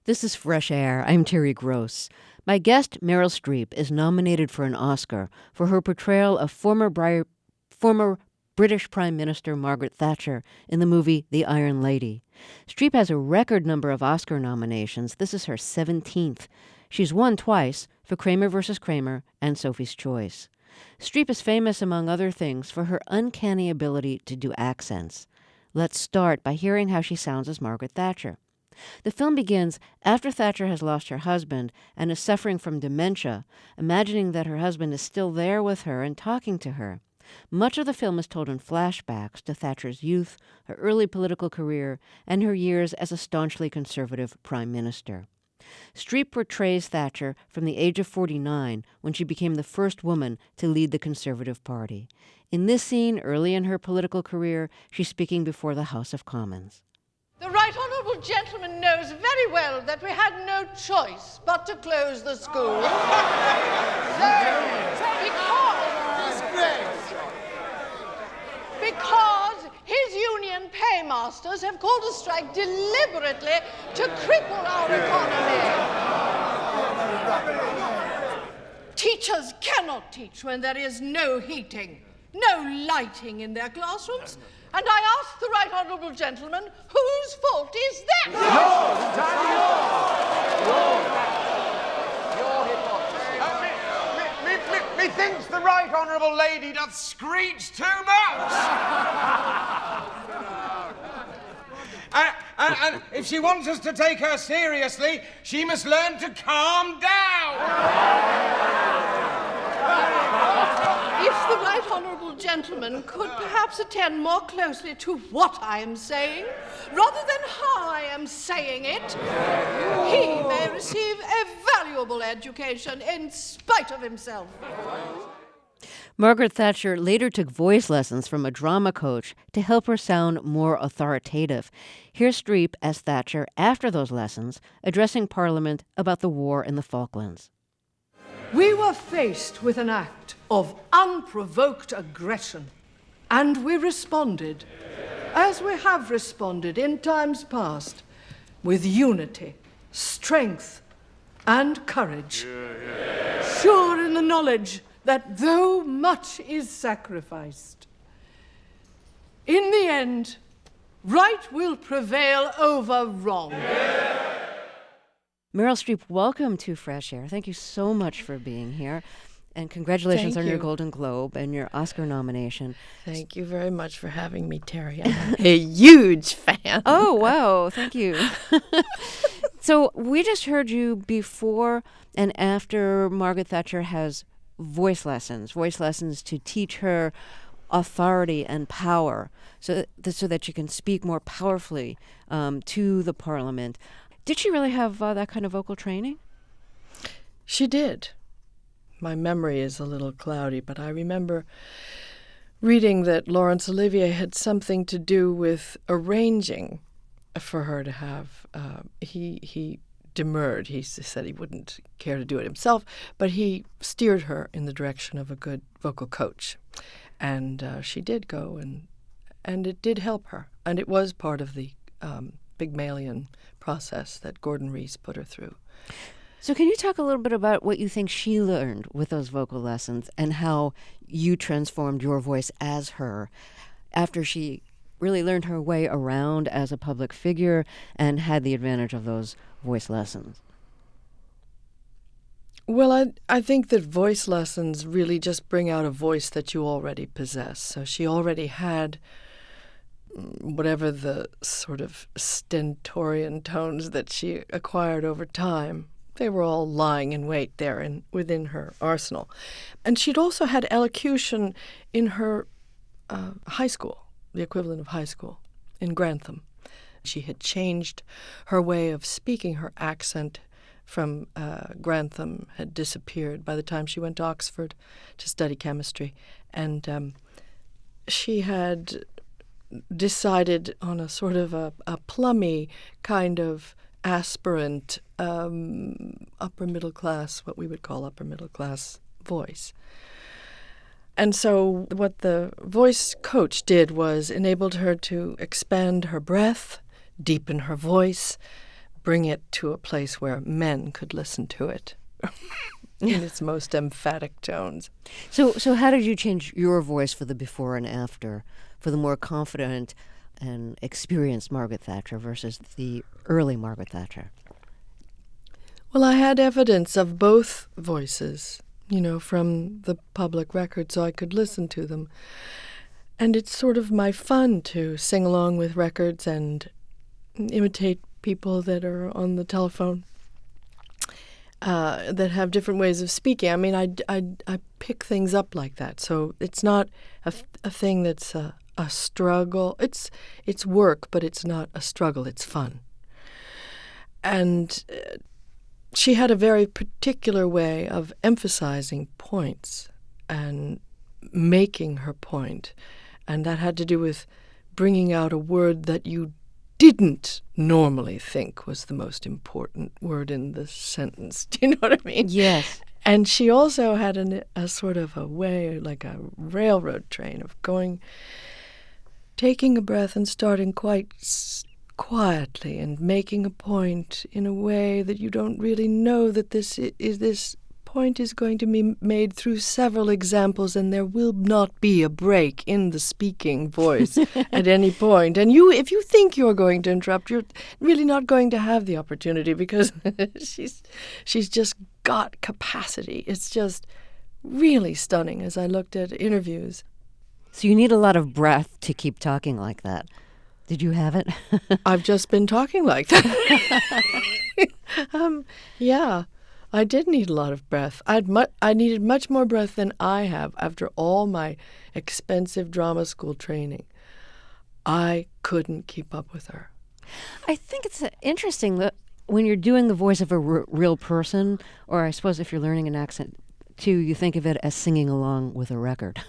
This is Fresh Air. I'm Terry Gross. My guest, Meryl Streep, is nominated for an Oscar for her portrayal of former British Prime Minister Margaret Thatcher in the movie The Iron Lady. Streep has a record number of Oscar nominations. This is her 17th. She's won twice, for Kramer vs. Kramer and Sophie's Choice. Streep is famous, among other things, for her uncanny ability to do accents. Let's start by hearing how she sounds as Margaret Thatcher. The film begins after Thatcher has lost her husband and is suffering from dementia, imagining that her husband is still there with her and talking to her. Much of the film is told in flashbacks to Thatcher's youth, her early political career, and her years as a staunchly conservative prime minister. Streep portrays Thatcher from the age of 49, when she became the first woman to lead the Conservative Party. In this scene, early in her political career, she's speaking before the House of Commons. The right honourable gentleman knows very well that we had no choice but to close the school. Because his union paymasters have called a strike deliberately to cripple our economy. Teachers cannot teach when there is no heating, no lighting in their classrooms. And I ask the right honourable gentleman, whose fault is that? Your hypocrisy. Methinks the right honourable lady doth screech too much. And if she wants us to take her seriously, she must learn to calm down. If the right honourable gentleman could perhaps attend more closely to what I am saying, rather than how I am saying it, he may receive a valuable education in spite of himself. Margaret Thatcher later took voice lessons from a drama coach to help her sound more authoritative. Here's Streep as Thatcher after those lessons, addressing Parliament about the war in the Falklands. We were faced with an act of unprovoked aggression, and we responded, as we have responded in times past, with unity, strength, and courage. Sure in the knowledge that though much is sacrificed, in the end, right will prevail over wrong. Meryl Streep, welcome to Fresh Air. Thank you so much for being here. And congratulations on your Golden Globe and your Oscar nomination. Thank you very much for having me, Terry. I'm a huge fan. Oh, wow. Thank you. So we just heard you before and after Margaret Thatcher has voice lessons to teach her authority and power so that she can speak more powerfully to the Parliament. Did she really have that kind of vocal training? She did. My memory is a little cloudy, but I remember reading that Laurence Olivier had something to do with arranging for her to have. He demurred. He said he wouldn't care to do it himself, but he steered her in the direction of a good vocal coach. And she did go, and it did help her. And it was part of the Pygmalion process that Gordon Rees put her through. So can you talk a little bit about what you think she learned with those vocal lessons and how you transformed your voice as her after she really learned her way around as a public figure and had the advantage of those voice lessons? Well, I think that voice lessons really just bring out a voice that you already possess. So she already had whatever the sort of stentorian tones that she acquired over time. They were all lying in wait there within her arsenal. And she'd also had elocution in her high school, the equivalent of high school, in Grantham. She had changed her way of speaking. Her accent from Grantham had disappeared by the time she went to Oxford to study chemistry. And she had decided on a sort of a plummy kind of aspirant upper middle class, what we would call upper middle class voice. And so what the voice coach did was enabled her to expand her breath, deepen her voice, bring it to a place where men could listen to it in its most emphatic tones. So how did you change your voice for the before and after, for the more confident and experienced Margaret Thatcher versus the early Margaret Thatcher? Well, I had evidence of both voices, from the public record, so I could listen to them. And it's sort of my fun to sing along with records and imitate people that are on the telephone that have different ways of speaking. I mean, I pick things up like that. So it's not a thing that's a struggle. It's work, but it's not a struggle. It's fun. And she had a very particular way of emphasizing points and making her point. And that had to do with bringing out a word that you didn't normally think was the most important word in the sentence. Do you know what I mean? Yes. And she also had a sort of a way, like a railroad train, of taking a breath and starting quite quietly and making a point in a way that you don't really know that this point is going to be made through several examples, and there will not be a break in the speaking voice at any point. And if you think you're going to interrupt, you're really not going to have the opportunity, because she's just got capacity. It's just really stunning as I looked at interviews. So you need a lot of breath to keep talking like that. Did you have it? I've just been talking like that. Yeah. I did need a lot of breath. I needed much more breath than I have after all my expensive drama school training. I couldn't keep up with her. I think it's interesting that when you're doing the voice of a real person, or I suppose if you're learning an accent too, you think of it as singing along with a record.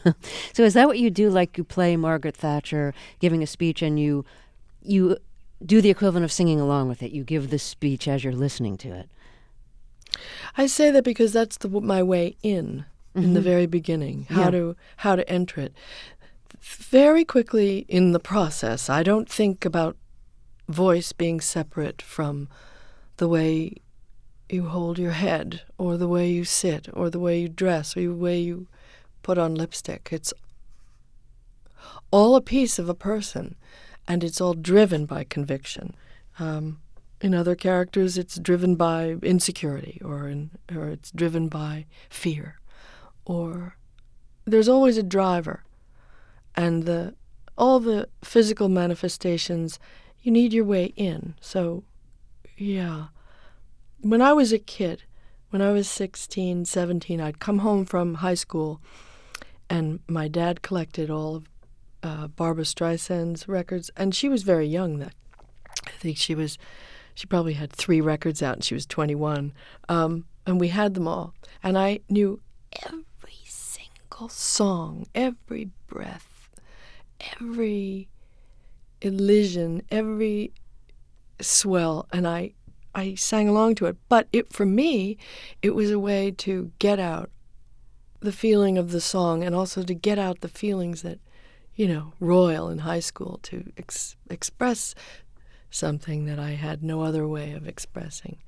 So is that what you do? Like you play Margaret Thatcher giving a speech, and you do the equivalent of singing along with it. You give the speech as you're listening to it. I say that because that's my way in the very beginning, how to enter it. Very quickly in the process, I don't think about voice being separate from the way you hold your head, or the way you sit, or the way you dress, or the way you put on lipstick. It's all a piece of a person, and it's all driven by conviction. In other characters, it's driven by insecurity, or it's driven by fear, or there's always a driver. And all the physical manifestations, you need your way in. So, yeah. When I was a kid, when I was 16, 17, I'd come home from high school, and my dad collected all of Barbra Streisand's records, and she was very young then. I think she probably had 3 records out, and she was 21. And we had them all. And I knew every single song, every breath, every elision, every swell, and I sang along to it. But for me, it was a way to get out the feeling of the song, and also to get out the feelings that, royal in high school, to express something that I had no other way of expressing.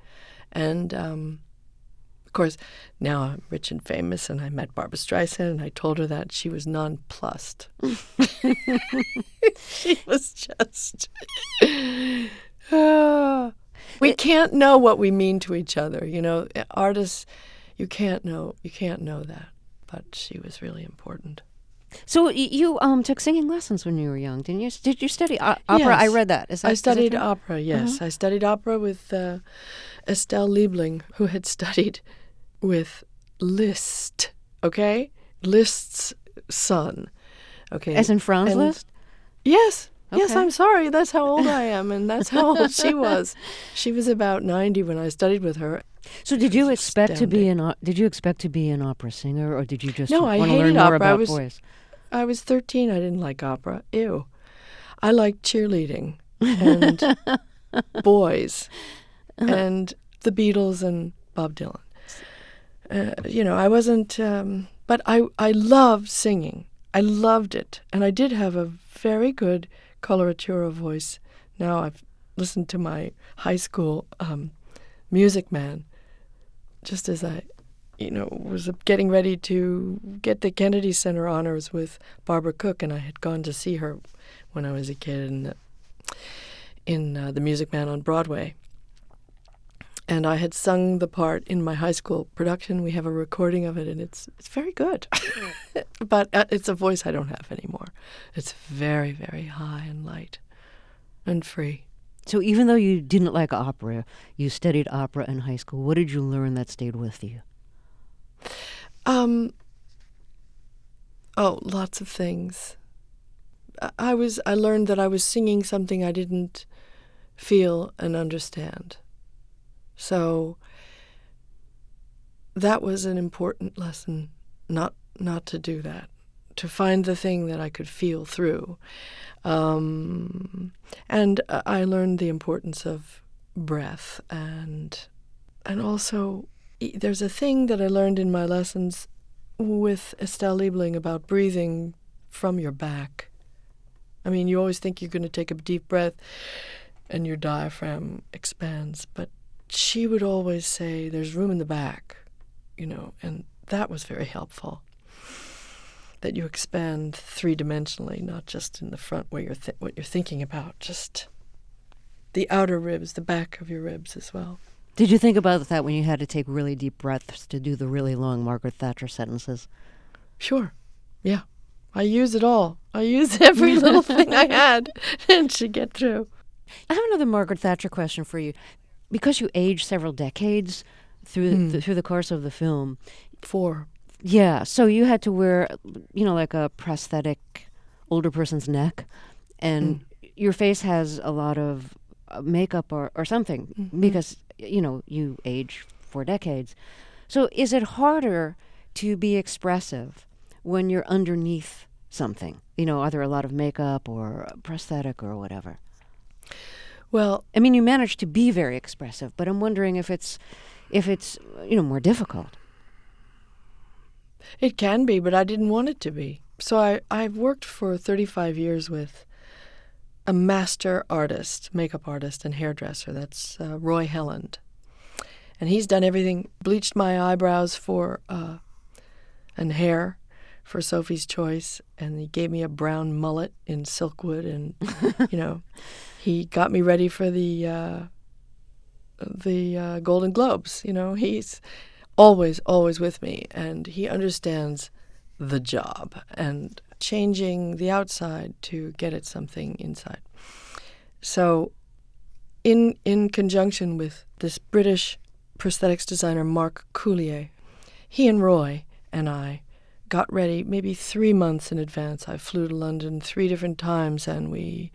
And, of course, now I'm rich and famous, and I met Barbra Streisand, and I told her that. She was nonplussed. She was just... we can't know what we mean to each other. Artists, you can't know that. But she was really important. So you took singing lessons when you were young, didn't you? Did you study opera? Yes. I read that. I studied opera, yes. Uh-huh. I studied opera with Estelle Liebling, who had studied with Liszt, okay? Liszt's son, okay? As in Franz Liszt? Yes. Okay. Yes, I'm sorry. That's how old I am, and that's how old she was. She was about 90 when I studied with her. So did you expect to be an opera singer, or did you just want to learn more about voice? I was 13. I didn't like opera. Ew. I liked cheerleading and boys and the Beatles and Bob Dylan. I wasn't, but I loved singing. I loved it. And I did have a very good coloratura voice. Now I've listened to my high school Music Man, just as I, was getting ready to get the Kennedy Center honors with Barbara Cook, and I had gone to see her when I was a kid in the Music Man on Broadway. And I had sung the part in my high school production. We have a recording of it, and it's very good. But it's a voice I don't have anymore. It's very, very high and light and free. So even though you didn't like opera, you studied opera in high school. What did you learn that stayed with you? Lots of things. I learned that I was singing something I didn't feel and understand. So that was an important lesson, not to do that, to find the thing that I could feel through. And I learned the importance of breath, and also there's a thing that I learned in my lessons with Estelle Liebling about breathing from your back. I mean, you always think you're going to take a deep breath and your diaphragm expands, but she would always say, there's room in the back, and that was very helpful. That you expand three-dimensionally, not just in the front where what you're thinking about, just the outer ribs, the back of your ribs as well. Did you think about that when you had to take really deep breaths to do the really long Margaret Thatcher sentences? Sure, yeah. I use it all. I use every little thing I had to get through. I have another Margaret Thatcher question for you. Because you aged several decades through the course of the film. 4. Yeah, so you had to wear, like a prosthetic older person's neck, and your face has a lot of makeup or something because, you age 4 decades. So is it harder to be expressive when you're underneath something? Either a lot of makeup or prosthetic or whatever? Well, I mean, you managed to be very expressive, but I'm wondering if it's more difficult. It can be, but I didn't want it to be. So I've worked for 35 years with a master artist, makeup artist and hairdresser. That's Roy Helland. And he's done everything, bleached my eyebrows and hair for Sophie's Choice, and he gave me a brown mullet in Silkwood, and, he got me ready for the Golden Globes. He's always with me, and he understands the job and changing the outside to get at something inside. So in conjunction with this British prosthetics designer, Mark Coulier, he and Roy and I got ready maybe 3 months in advance. I flew to London 3 different times, and we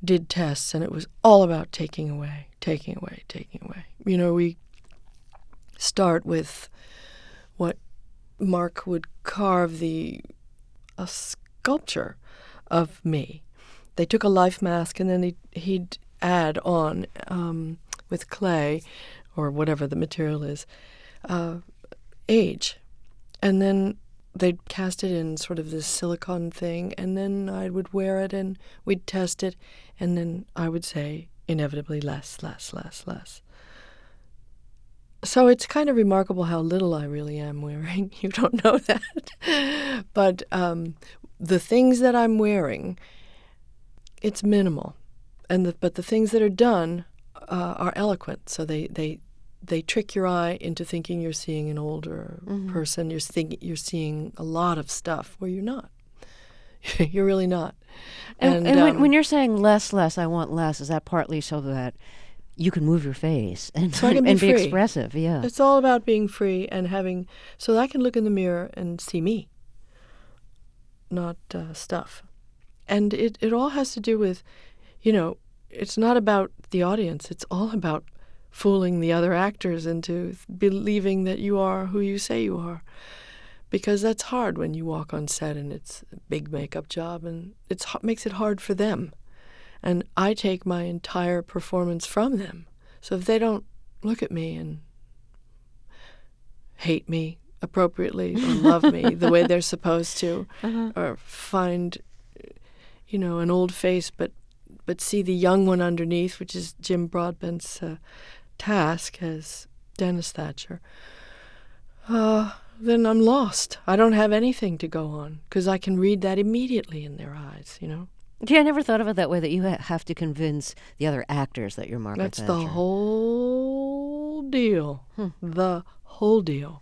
did tests, and it was all about taking away. We start with what Mark would carve a sculpture of me. They took a life mask, and then he'd add on with clay or whatever the material is, age. And then they'd cast it in sort of this silicone thing, and then I would wear it, and we'd test it, and then I would say, inevitably, less. So it's kind of remarkable how little I really am wearing. You don't know that. But the things that I'm wearing, it's minimal. But the things that are done are eloquent, so they trick your eye into thinking you're seeing an older person. You're seeing a lot of stuff where you're not. You're really not. And when you're saying less, I want less, is that partly so that you can move your face and, so I can be free. Expressive? Yeah. It's all about being free and having, so that I can look in the mirror and see me, not stuff. And it all has to do with, it's not about the audience. It's all about fooling the other actors into believing that you are who you say you are. Because that's hard when you walk on set and it's a big makeup job, and it makes it hard for them. And I take my entire performance from them. So if they don't look at me and hate me appropriately or love me the way they're supposed to, or find, an old face but but see the young one underneath, which is Jim Broadbent's task as Dennis Thatcher, then I'm lost. I don't have anything to go on because I can read that immediately in their eyes, you know. Yeah, I never thought of it that way, that you have to convince the other actors that you're Margaret Thatcher. That's the whole deal. The whole deal.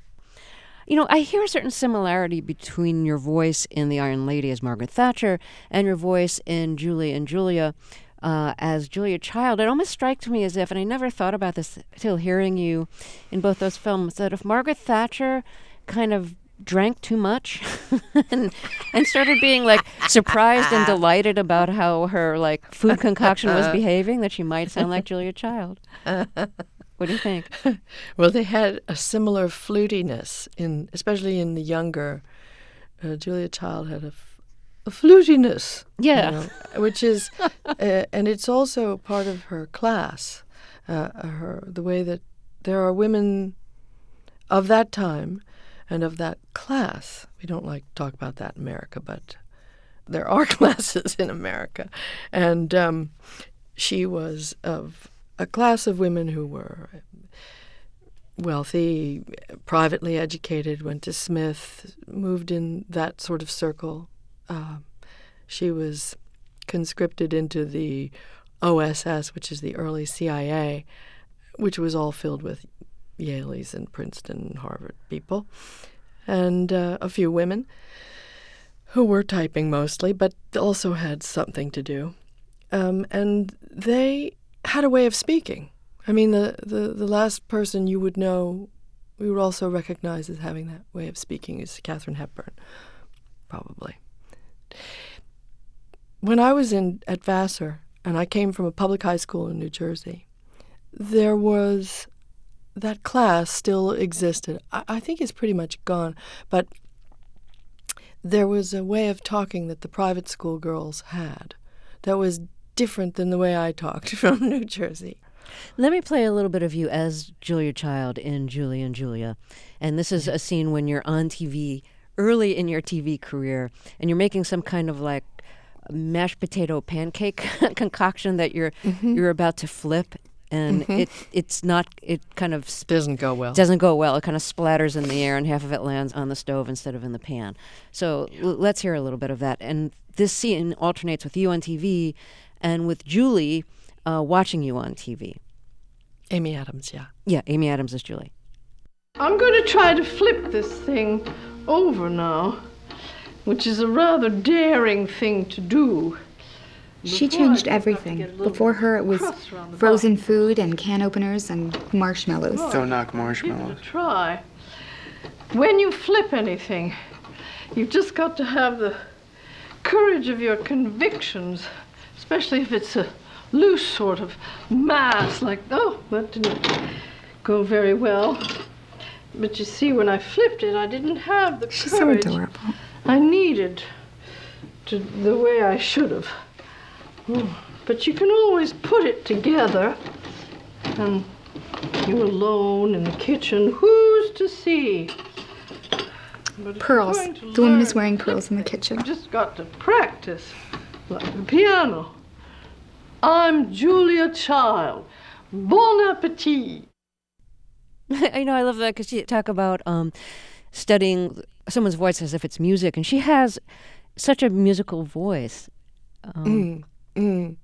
You know, I hear a certain similarity between your voice in The Iron Lady as Margaret Thatcher and your voice in Julie and Julia as Julia Child. It almost strikes me as if, and I never thought about this till hearing you in both those films, that if Margaret Thatcher kind of drank too much and started being like surprised and delighted about how her like food concoction was behaving, that she might sound like Julia Child. What do you think? Well, they had a similar flutiness, especially in the younger. Julia Child had a flutiness, yeah, you know, which is, and it's also part of her class. The way that there are women of that time and of that class. We don't like to talk about that in America, but there are classes in America. And she was of a class of women who were wealthy, privately educated, went to Smith, moved in that sort of circle. She was conscripted into the OSS, which is the early CIA, which was all filled with Yaleys and Princeton and Harvard people, and a few women who were typing mostly, but also had something to do. And they had a way of speaking. I mean, the last person you would know, we would also recognize as having that way of speaking is Katharine Hepburn, probably. When I was at Vassar, and I came from a public high school in New Jersey, there was that class still existed. I think it's pretty much gone, but there was a way of talking that the private school girls had that was different than the way I talked from New Jersey. Let me play a little bit of you as Julia Child in Julie and Julia. And this is a scene when you're on TV, early in your TV career, and you're making some kind of like mashed potato pancake concoction that you're about to flip. And it kind of doesn't go well. Doesn't go well. It kind of splatters in the air, and half of it lands on the stove instead of in the pan. So let's hear a little bit of that. And this scene alternates with you on TV and with Julie watching you on TV. Amy Adams, yeah. Yeah, Amy Adams is Julie. I'm going to try to flip this thing over now, which is a rather daring thing to do. She changed everything. Before her, it was frozen food and can openers and marshmallows. Don't knock marshmallows. Give it a try. When you flip anything, you've just got to have the courage of your convictions, especially if it's a loose sort of mass, like, oh, that didn't go very well. But you see, when I flipped it, I didn't have the courage. She's so adorable. I needed to, the way I should have. But you can always put it together, and you're alone in the kitchen. Who's to see? Pearls. The woman is wearing pearls in the kitchen. You've just got to practice, like the piano. I'm Julia Child. Bon appetit. I know, I love that because you talk about studying someone's voice as if it's music, and she has such a musical voice. And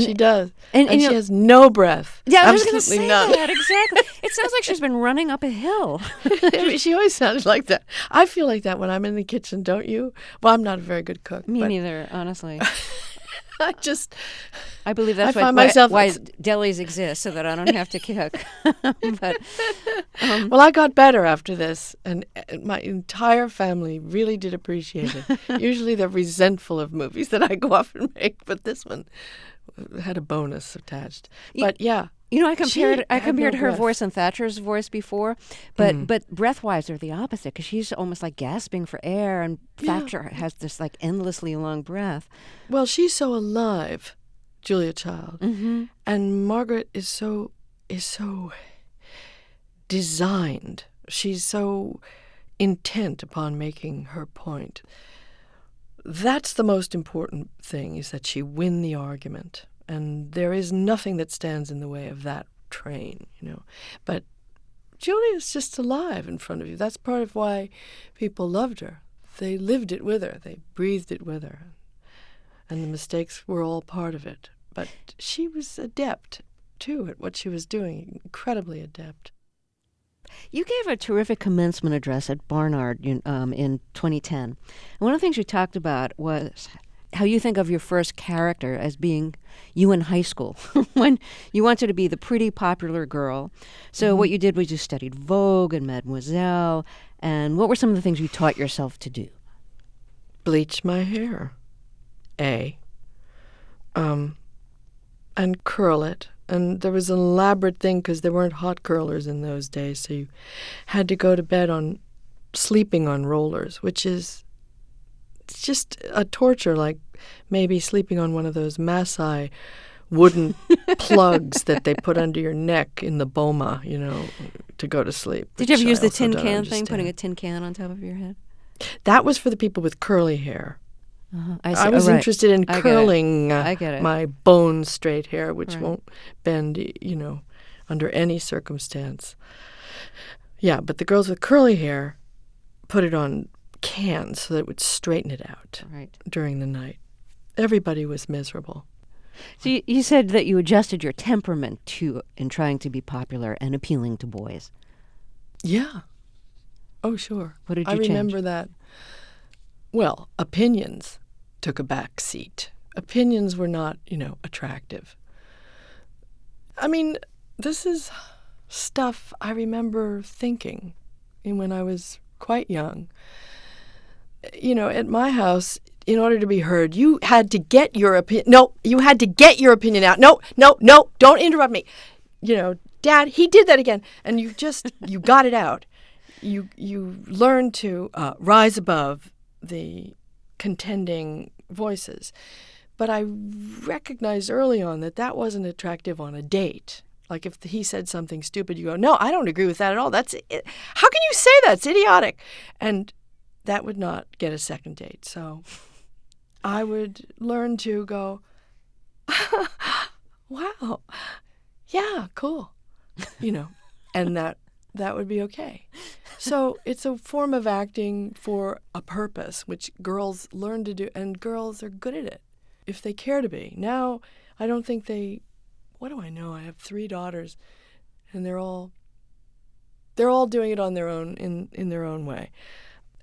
she And- does. and And you she know- has no breath. Yeah, I was going to Absolutely say none. that, exactly. It sounds like she's been running up a hill. I mean, she always sounded like that. I feel like that when I'm in the kitchen, don't you? Well, I'm not a very good cook. Me but neither, honestly. I believe that's find why myself- delis exist, so that I don't have to cook. But Well, I got better after this, and my entire family really did appreciate it. Usually they're resentful of movies that I go off and make, but this one had a bonus attached. But yeah. you know, I She compared had no her breath. voice and Thatcher's voice before, but breath-wise they're the opposite because she's almost like gasping for air, and Thatcher has this like endlessly long breath. Well, she's so alive, Julia Child, and Margaret is so designed. She's so intent upon making her point. That's the most important thing, is that she win the argument. And there is nothing that stands in the way of that train, But Julia's just alive in front of you. That's part of why people loved her. They lived it with her. They breathed it with her. And the mistakes were all part of it. But she was adept, too, at what she was doing, incredibly adept. You gave a terrific commencement address at Barnard in 2010. And one of the things you talked about was how you think of your first character as being you in high school, when you wanted to be the pretty popular girl. So what you did was you studied Vogue and Mademoiselle. And what were some of the things you taught yourself to do? Bleach my hair, and curl it. And there was an elaborate thing because there weren't hot curlers in those days, so you had to go to bed sleeping on rollers, which is just a torture, like maybe sleeping on one of those Maasai wooden plugs that they put under your neck in the boma, to go to sleep. Did you ever use the tin can thing, putting a tin can on top of your head? That was for the people with curly hair. I was interested in curling get it. my bone straight hair, which won't bend, under any circumstance. Yeah, but the girls with curly hair put it on cans so that it would straighten it out during the night. Everybody was miserable. So you said that you adjusted your temperament in trying to be popular and appealing to boys. Yeah. Oh, sure. What did you I change? remember that. Well, opinions took a back seat. Opinions were not, attractive. I mean, this is stuff I remember thinking when I was quite young. At my house, in order to be heard, you had to get your opinion. No, you had to get your opinion out. No, don't interrupt me. Dad, he did that again. And you got it out. You learned to rise above the contending voices. But I recognized early on that wasn't attractive on a date. Like if he said something stupid, you go, no, I don't agree with that at all. That's it. How can you say that? It's idiotic. And that would not get a second date. So I would learn to go, wow, yeah, cool, and that would be okay. So it's a form of acting for a purpose, which girls learn to do, and girls are good at it if they care to be. Now, I don't think what do I know? I have 3 daughters, and they're all doing it on their own, in their own way.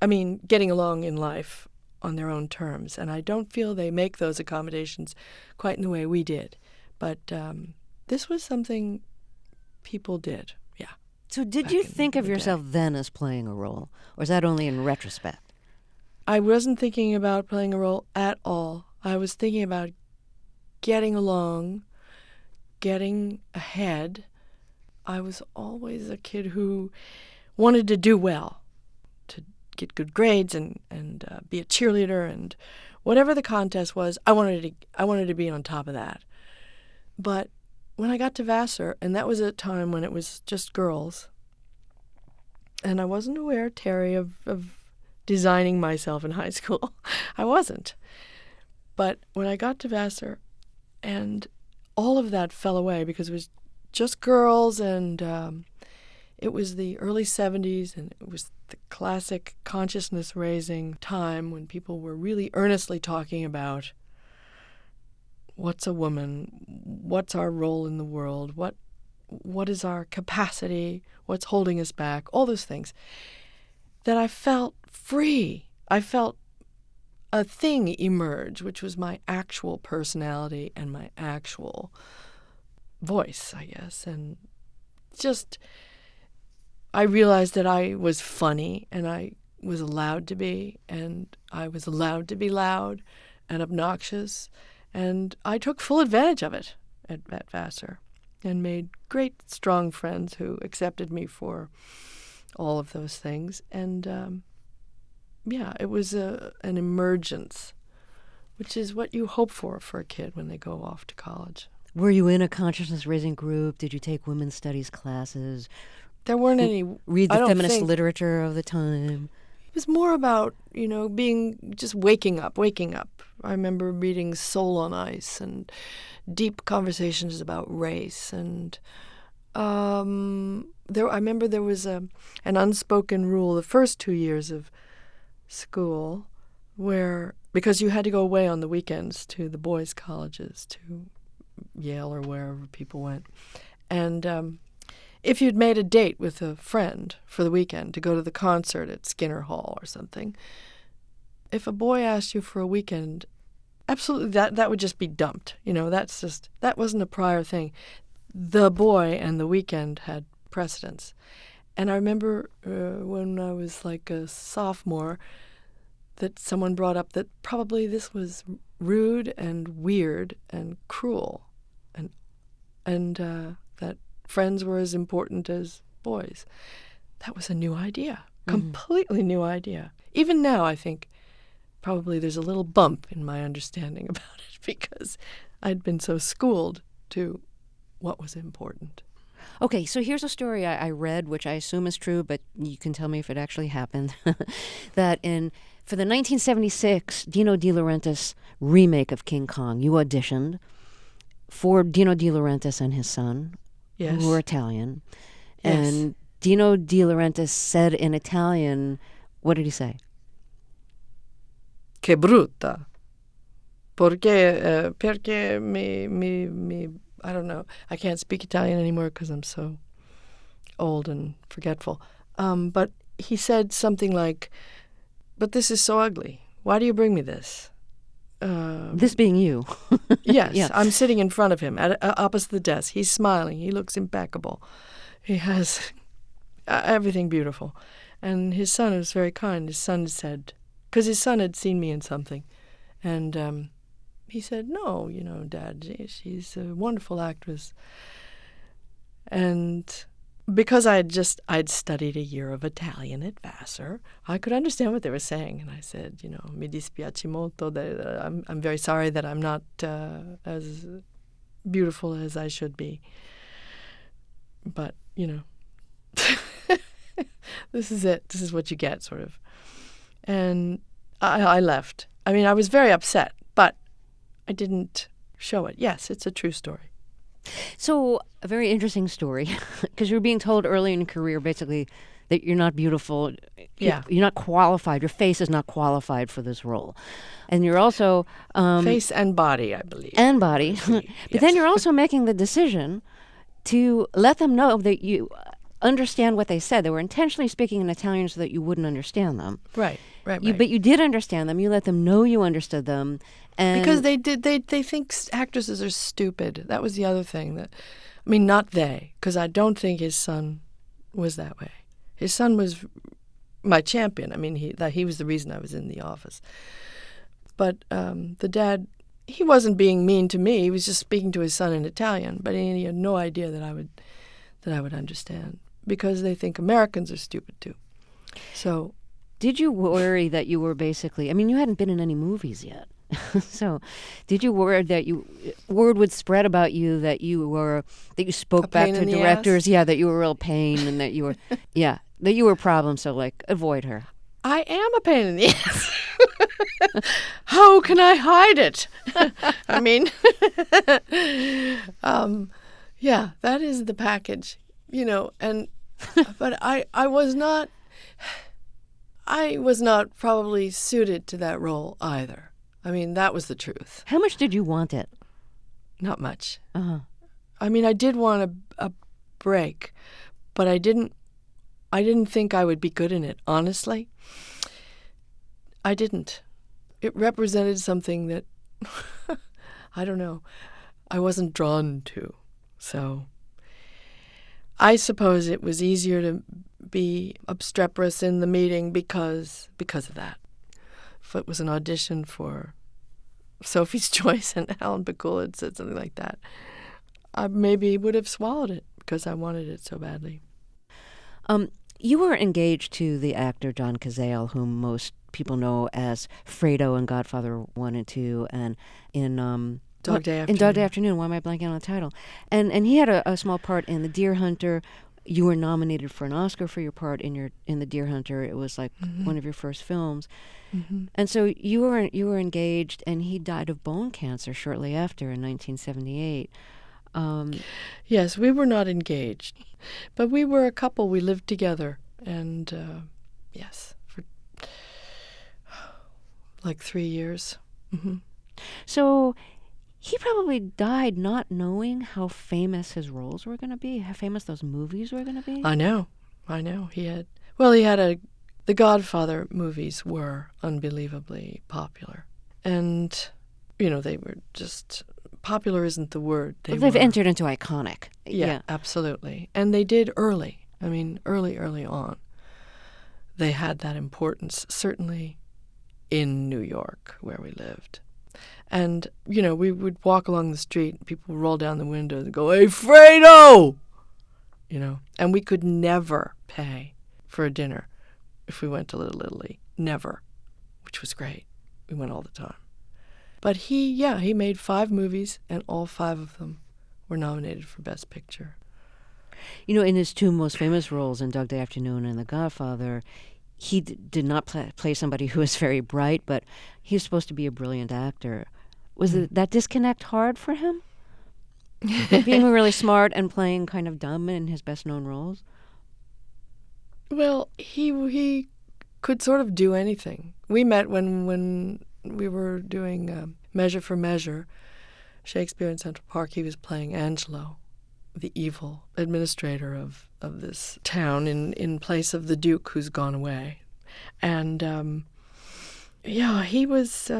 I mean, getting along in life on their own terms, and I don't feel they make those accommodations quite in the way we did. But this was something people did, yeah. So did you think of yourself then as playing a role, or is that only in retrospect? I wasn't thinking about playing a role at all. I was thinking about getting along, getting ahead. I was always a kid who wanted to do well, to get good grades and be a cheerleader, and whatever the contest was, I wanted to be on top of that. But when I got to Vassar, and that was a time when it was just girls, and I wasn't aware, Terry, of designing myself in high school. I wasn't. But when I got to Vassar, and all of that fell away because it was just girls, and it was the early 70s, and it was the classic consciousness-raising time when people were really earnestly talking about what's a woman, what's our role in the world, what is our capacity, what's holding us back, all those things, that I felt free. I felt a thing emerge, which was my actual personality and my actual voice, I guess. And just, I realized that I was funny, and I was allowed to be, and I was allowed to be loud and obnoxious, and I took full advantage of it at Vassar and made great, strong friends who accepted me for all of those things. And it was an emergence, which is what you hope for a kid when they go off to college. Were you in a consciousness-raising group? Did you take women's studies classes? There weren't any. Read the feminist literature of the time? was more about, being just waking up. I remember reading Soul on Ice and deep conversations about race. And I remember there was an unspoken rule the first 2 years of school where, because you had to go away on the weekends to the boys' colleges, to Yale or wherever people went. And if you'd made a date with a friend for the weekend to go to the concert at Skinner Hall or something, if a boy asked you for a weekend, absolutely that would just be dumped. That wasn't a prior thing. The boy and the weekend had precedence. And I remember when I was like a sophomore that someone brought up that probably this was rude and weird and cruel, and that friends were as important as boys. That was a new idea, completely new idea. Even now, I think probably there's a little bump in my understanding about it because I'd been so schooled to what was important. Okay, so here's a story I read, which I assume is true, but you can tell me if it actually happened, that for the 1976 Dino DiLaurentis remake of King Kong, you auditioned for Dino DiLaurentis and his son, Yes. who were Italian. Yes. And Dino DiLaurentis said in Italian, what did he say? Che brutta. Perché mi I don't know. I can't speak Italian anymore because I'm so old and forgetful. But he said something like, but this is so ugly. Why do you bring me this? This being you. Yes, Yeah. I'm sitting in front of him opposite the desk. He's smiling. He looks impeccable. He has everything beautiful. And his son was very kind. His son said, because his son had seen me in something, and he said, no, Dad, she's a wonderful actress. And because I'd studied a year of Italian at Vassar, I could understand what they were saying. And I said, mi dispiace molto, I'm very sorry that I'm not as beautiful as I should be. But, this is it. This is what you get, sort of. And I left. I mean, I was very upset, but I didn't show it. Yes, it's a true story. So, a very interesting story, because you were being told early in your career, basically, that you're not beautiful. Yeah. You're not qualified. Your face is not qualified for this role. And you're also... face and body, I believe. And body. But Yes. then you're also making the decision to let them know that you understand what they said. They were intentionally speaking in Italian so that you wouldn't understand them. Right. But you did understand them. You let them know you understood them. And Because they think actresses are stupid. That was the other thing. Not they, because I don't think his son was that way. His son was my champion. He was the reason I was in the office. But the dad, he wasn't being mean to me. He was just speaking to his son in Italian. But he had no idea that I would understand, because they think Americans are stupid too. So, did you worry that you were basically? You hadn't been in any movies yet. So, did you worry that word would spread about you that you spoke back to directors? Yeah, that you were a real pain and that you were, that you were a problem. So, avoid her. I am a pain in the ass. How can I hide it? That is the package, and, but I was not probably suited to that role either. That was the truth. How much did you want it? Not much. Uh-huh. I did want a break, but I didn't think I would be good in it, honestly. I didn't. It represented something that, I don't know, I wasn't drawn to. So I suppose it was easier to be obstreperous in the meeting because of that. If it was an audition for Sophie's Choice and Alan Bacall had said something like that, I maybe would have swallowed it because I wanted it so badly. You were engaged to the actor John Cazale, whom most people know as Fredo in Godfather 1 and 2, and in Dog Day Afternoon. In Dog Day Afternoon. Why am I blanking on the title? And he had a small part in The Deer Hunter, you were nominated for an Oscar for your part in The Deer Hunter. It was like one of your first films. And so you were engaged, and he died of bone cancer shortly after in 1978. Yes, we were not engaged, but we were a couple. We lived together, and yes, for like 3 years. So he probably died not knowing how famous his roles were going to be, how famous those movies were going to be. I know. The Godfather movies were unbelievably popular. And, they were just, popular isn't the word. They've entered into iconic. Yeah, absolutely. And they did early. I mean, early on. They had that importance, certainly in New York, where we lived. And, we would walk along the street, and people would roll down the window and go, "Hey, Fredo!" And we could never pay for a dinner if we went to Little Italy. Never. Which was great. We went all the time. But he made 5 movies, and all 5 of them were nominated for Best Picture. In his 2 most famous roles in Dog Day Afternoon and The Godfather, he did not play somebody who was very bright, but he was supposed to be a brilliant actor. Was that disconnect hard for him? Being really smart and playing kind of dumb in his best-known roles? Well, he could sort of do anything. We met when we were doing Measure for Measure, Shakespeare in Central Park. He was playing Angelo, the evil administrator of this town in place of the Duke, who's gone away. And, he was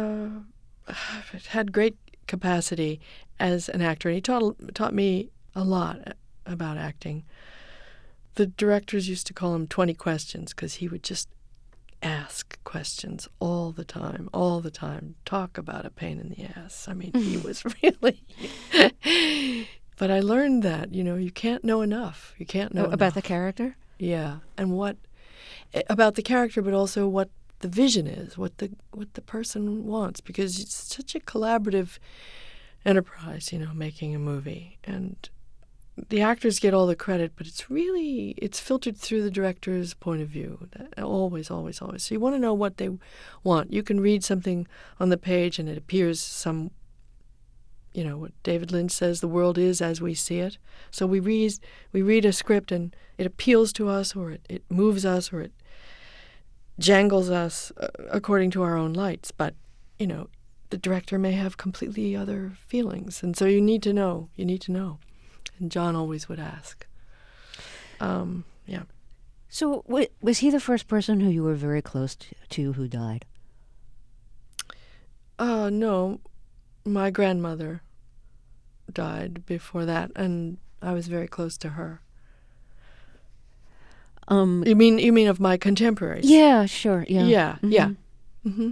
had great capacity as an actor, and he taught me a lot about acting. The directors used to call him 20 questions because he would just ask questions all the time, talk about a pain in the ass. I mean, he was really... But I learned that, you can't know enough. You can't know about enough. The character? Yeah, and about the character, but also what the vision is, what the person wants, because it's such a collaborative enterprise, making a movie. And the actors get all the credit, but it's filtered through the director's point of view. Always. So you want to know what they want. You can read something on the page and it appears what David Lynch says, the world is as we see it. So we read a script and it appeals to us, or it moves us, or it jangles us according to our own lights. But, the director may have completely other feelings. And so you need to know. And John always would ask. Yeah. So was he the first person who you were very close to who died? No. My grandmother died before that, and I was very close to her. You mean of my contemporaries? Yeah, sure. Yeah. Yeah. Yeah. Mm-hmm.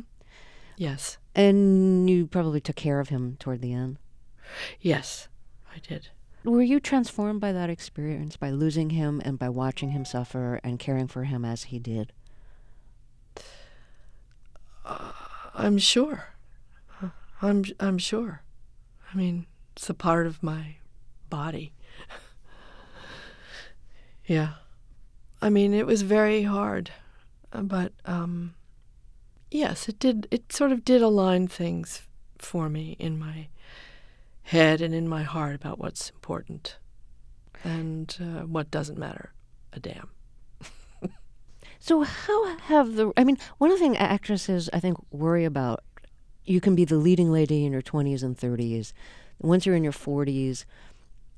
Yes. And you probably took care of him toward the end. Yes, I did. Were you transformed by that experience, by losing him and by watching him suffer and caring for him as he did? I'm sure. I'm sure. I mean, it's a part of my body. Yeah. I mean, it was very hard, but yes, it did. It sort of did align things for me in my head and in my heart about what's important and what doesn't matter a damn. So how have one of the things actresses, I think, worry about, you can be the leading lady in your 20s and 30s. Once you're in your 40s,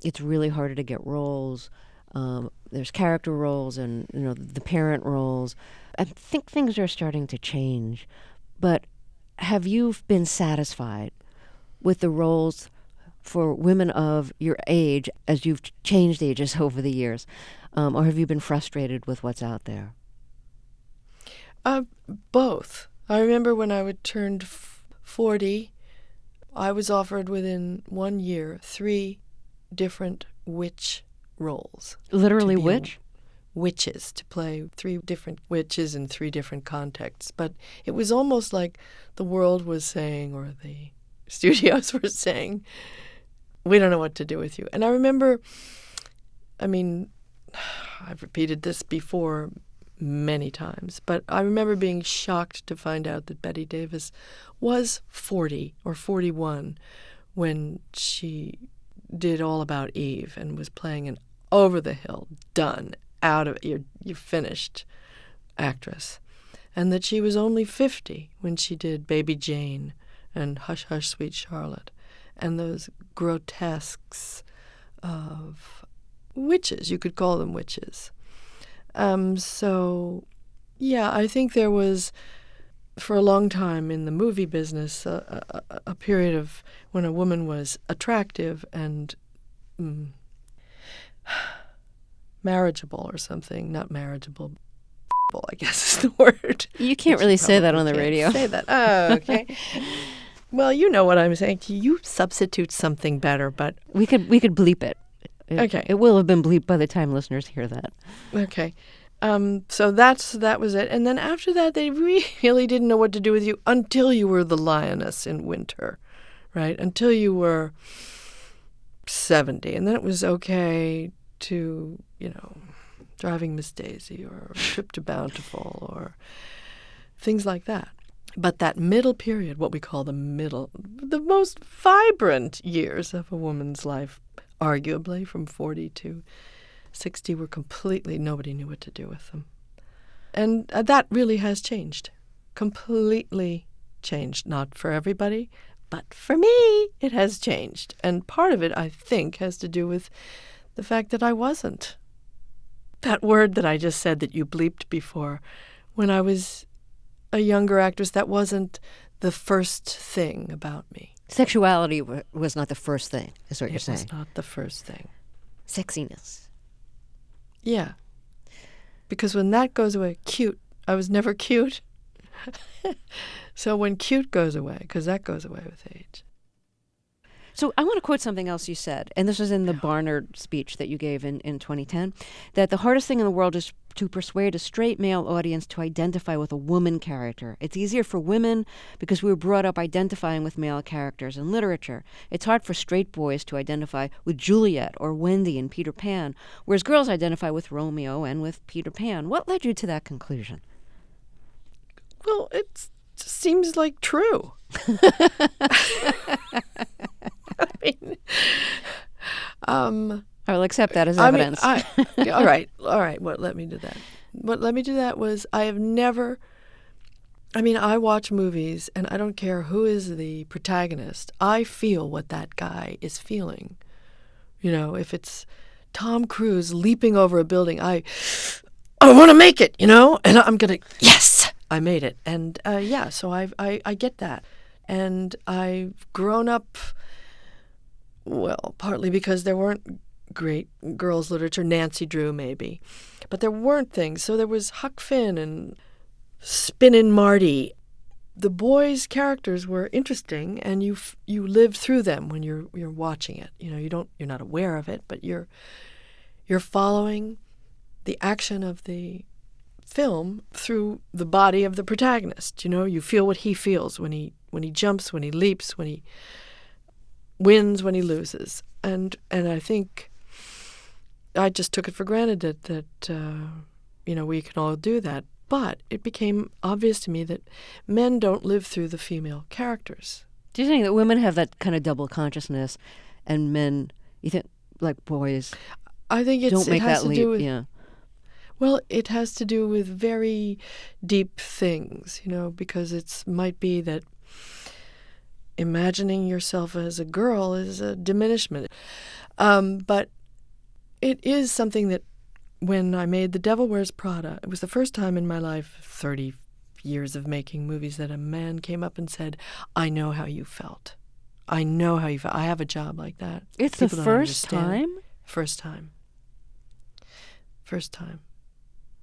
it's really harder to get roles. There's character roles and, the parent roles. I think things are starting to change. But have you been satisfied with the roles for women of your age as you've changed ages over the years? Or have you been frustrated with what's out there? Both. I remember when I would turn 40, I was offered within 1 year 3 different witch roles. Literally witch? Witches, to play 3 different witches in 3 different contexts. But it was almost like the world was saying, or the studios were saying, we don't know what to do with you. And I remember, I've repeated this before many times, but I remember being shocked to find out that Bette Davis was 40 or 41 when she did All About Eve and was playing an over-the-hill, done, out of you're finished actress, and that she was only 50 when she did Baby Jane and Hush Hush Sweet Charlotte, and those grotesques of witches. You could call them witches. So, yeah, I think there was, for a long time in the movie business, a period of when a woman was attractive and marriageable or something. Not marriageable, I guess is the word. You can't really say that on the radio. Say that. Oh, okay. Well, you know what I'm saying. You substitute something better, but We could bleep it. Okay. It will have been bleeped by the time listeners hear that. Okay. So that was it. And then after that, they really didn't know what to do with you until you were the lioness in winter, right? Until you were 70. And then it was okay to, Driving Miss Daisy or a Trip to Bountiful or things like that. But that middle period, what we call the most vibrant years of a woman's life, arguably from 40 to 60, were completely, nobody knew what to do with them. And that really has changed, completely changed. Not for everybody, but for me, it has changed. And part of it, I think, has to do with the fact that I wasn't. That word that I just said that you bleeped before, when I was a younger actress, that wasn't the first thing about me. Sexuality was not the first thing, is what you're saying. It was not the first thing. Sexiness. Yeah. Because when that goes away, cute. I was never cute. So when cute goes away, because that goes away with age. So I want to quote something else you said, and this was in the Barnard speech that you gave in 2010, that the hardest thing in the world is to persuade a straight male audience to identify with a woman character. It's easier for women because we were brought up identifying with male characters in literature. It's hard for straight boys to identify with Juliet or Wendy in Peter Pan, whereas girls identify with Romeo and with Peter Pan. What led you to that conclusion? Well, it seems like true. I mean, I will accept that as evidence. All right. What let me do that? What let me do that was I watch movies and I don't care who is the protagonist. I feel what that guy is feeling. If it's Tom Cruise leaping over a building, I want to make it, and I'm going to, yes, I made it. And so I get that. And I've grown up, well, partly because there weren't great girls' literature, Nancy Drew maybe, but there weren't things. So there was Huck Finn and Spinnin' Marty. The boys' characters were interesting, and you live through them when you're watching it. You're not aware of it, but you're following the action of the film through the body of the protagonist. You feel what he feels when he jumps, when he leaps, when he wins, when he loses. And I think I just took it for granted that we can all do that. But it became obvious to me that men don't live through the female characters. Do you think that women have that kind of double consciousness, and men, you think, like boys, I think don't make it has that to leap? do with, yeah. Well, it has to do with very deep things, because it might be that imagining yourself as a girl is a diminishment. But it is something that when I made The Devil Wears Prada, it was the first time in my life, 30 years of making movies, that a man came up and said, I know how you felt. I know how you felt. I have a job like that. It's People the don't first understand. time? First time. First time.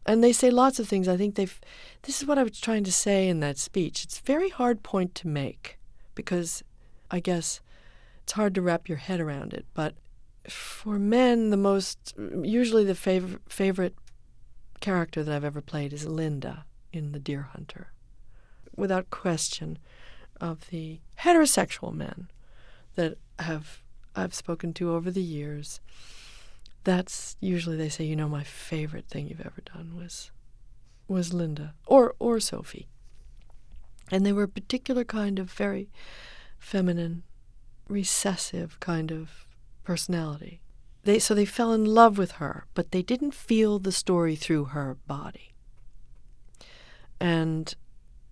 And they say lots of things. I think this is what I was trying to say in that speech. It's a very hard point to make because I guess it's hard to wrap your head around it. But for men, usually the favorite character that I've ever played is Linda in The Deer Hunter. Without question, of the heterosexual men that I've spoken to over the years, that's usually they say, my favorite thing you've ever done was Linda or Sophie. And they were a particular kind of very feminine, recessive kind of personality. So they fell in love with her, but they didn't feel the story through her body. And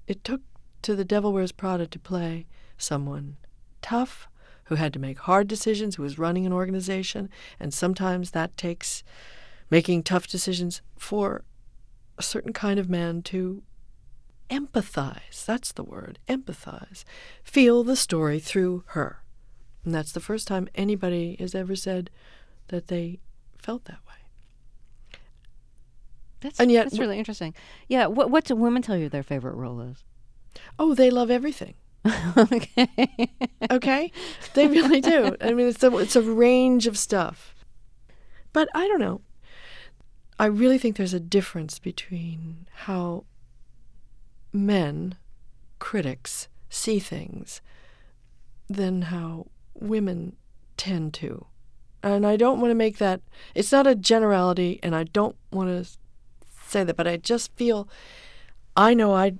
it took to The Devil Wears Prada to play someone tough, who had to make hard decisions, who was running an organization, and sometimes that takes making tough decisions for a certain kind of man to empathize. That's the word, empathize. Feel the story through her. And that's the first time anybody has ever said that they felt that way. That's really interesting. Yeah, what do women tell you their favorite role is? Oh, they love everything. Okay. Okay? They really do. I mean, it's a range of stuff. But I don't know. I really think there's a difference between how men, critics, see things than how women tend to. And I don't want to make that, it's not a generality, and I don't want to say that, but I just feel, I know I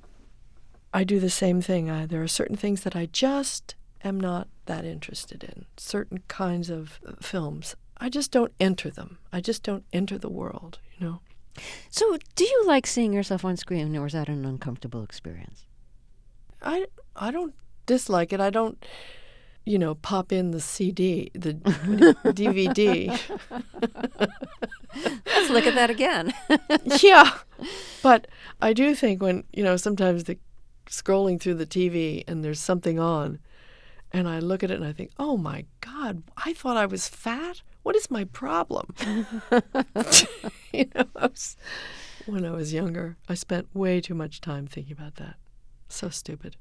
do the same thing. There are certain things that I just am not that interested in, certain kinds of films. I just don't enter them. I just don't enter the world, So do you like seeing yourself on screen, or is that an uncomfortable experience? I don't dislike it. I don't, pop in the CD, the DVD. Let's look at that again. Yeah. But I do think when, sometimes scrolling through the TV and there's something on and I look at it and I think, oh my God, I thought I was fat? What is my problem? When I was younger, I spent way too much time thinking about that. So stupid.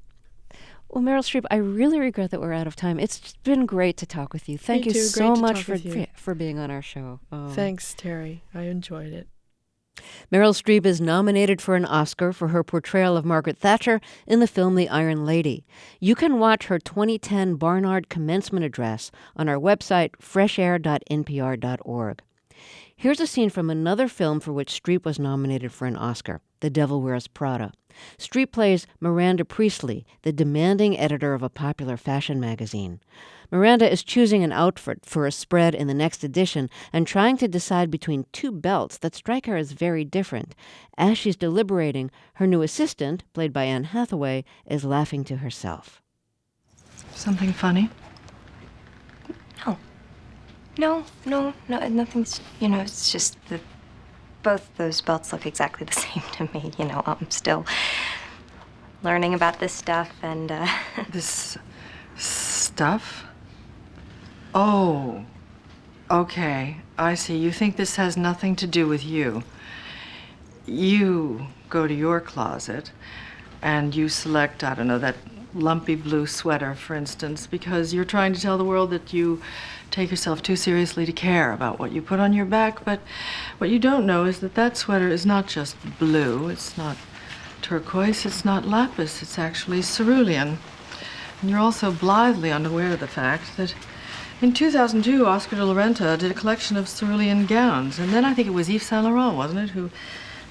Well, Meryl Streep, I really regret that we're out of time. It's been great to talk with you. Thank you so much for being on our show. Thanks, Terry. I enjoyed it. Meryl Streep is nominated for an Oscar for her portrayal of Margaret Thatcher in the film The Iron Lady. You can watch her 2010 Barnard commencement address on our website, freshair.npr.org. Here's a scene from another film for which Streep was nominated for an Oscar, The Devil Wears Prada. Streep plays Miranda Priestley, the demanding editor of a popular fashion magazine. Miranda is choosing an outfit for a spread in the next edition and trying to decide between two belts that strike her as very different. As she's deliberating, her new assistant, played by Anne Hathaway, is laughing to herself. Something funny? No, nothing's, it's just that both those belts look exactly the same to me, I'm still learning about this stuff and, This stuff? Oh, okay, I see. You think this has nothing to do with you. You go to your closet and you select, I don't know, that lumpy blue sweater, for instance, because you're trying to tell the world that you take yourself too seriously to care about what you put on your back. But what you don't know is that that sweater is not just blue, it's not turquoise, it's not lapis, it's actually cerulean. And you're also blithely unaware of the fact that in 2002, Oscar de la Renta did a collection of cerulean gowns. And then I think it was Yves Saint Laurent, wasn't it, who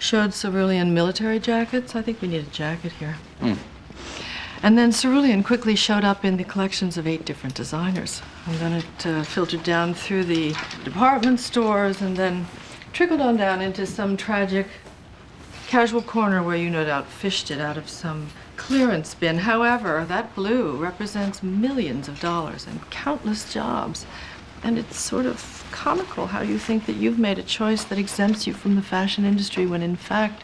showed cerulean military jackets? I think we need a jacket here. And then cerulean quickly showed up in the collections of 8 different designers. And then it filtered down through the department stores and then trickled on down into some tragic casual corner where you no doubt fished it out of some clearance bin. However, that blue represents millions of dollars and countless jobs. And it's sort of comical how you think that you've made a choice that exempts you from the fashion industry when in fact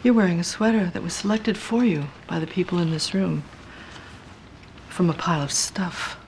you're wearing a sweater that was selected for you by the people in this room from a pile of stuff.